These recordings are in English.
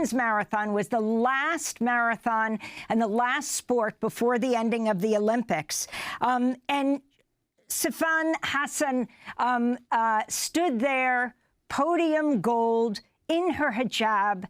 women's marathon was the last marathon and the last sport before the ending of the Olympics. And Sifan Hassan stood there, podium gold, in her hijab.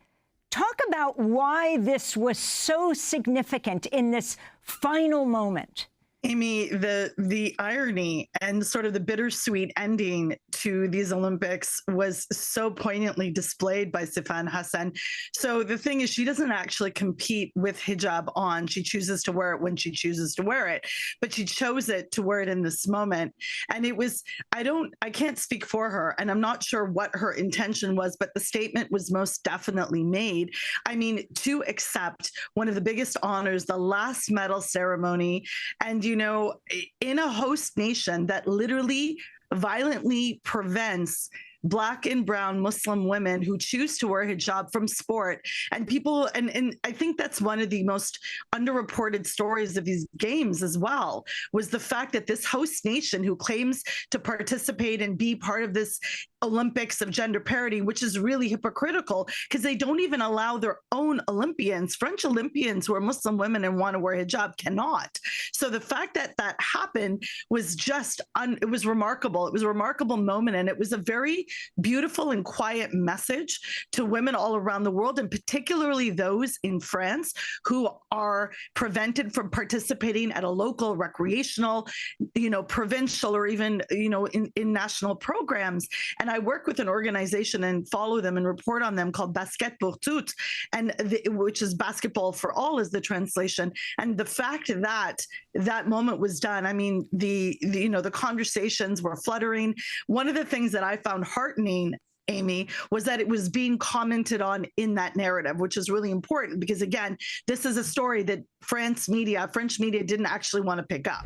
Talk about why this was so significant in this final moment. Amy, the irony and sort of the bittersweet ending to these Olympics was so poignantly displayed by Sifan Hassan. So the thing is, she doesn't actually compete with hijab on. She chooses to wear it when she chooses to wear it, but she chose it to wear it in this moment. And it was, I can't speak for her, and I'm not sure what her intention was, but the statement was most definitely made. I mean, to accept one of the biggest honors, the last medal ceremony, and you know, in a host nation that literally violently prevents Black and brown Muslim women who choose to wear hijab from sport, and people, and I think that's one of the most underreported stories of these games as well, was the fact that this host nation who claims to participate and be part of this Olympics of gender parity, which is really hypocritical because they don't even allow their own Olympians, French Olympians who are Muslim women and want to wear hijab, cannot. So the fact that that happened was just, it was remarkable. It was a remarkable moment, and it was a very beautiful and quiet message to women all around the world, and particularly those in France who are prevented from participating at a local, recreational, provincial, or even, in national programs. And I work with an organization and follow them and report on them called Basket pour toutes, and which is basketball for all is the translation. And the fact that that moment was done, I mean, the conversations were fluttering. One of the things that I found heartening, Amy, was that it was being commented on in that narrative, which is really important because, again, this is a story that French media didn't actually want to pick up.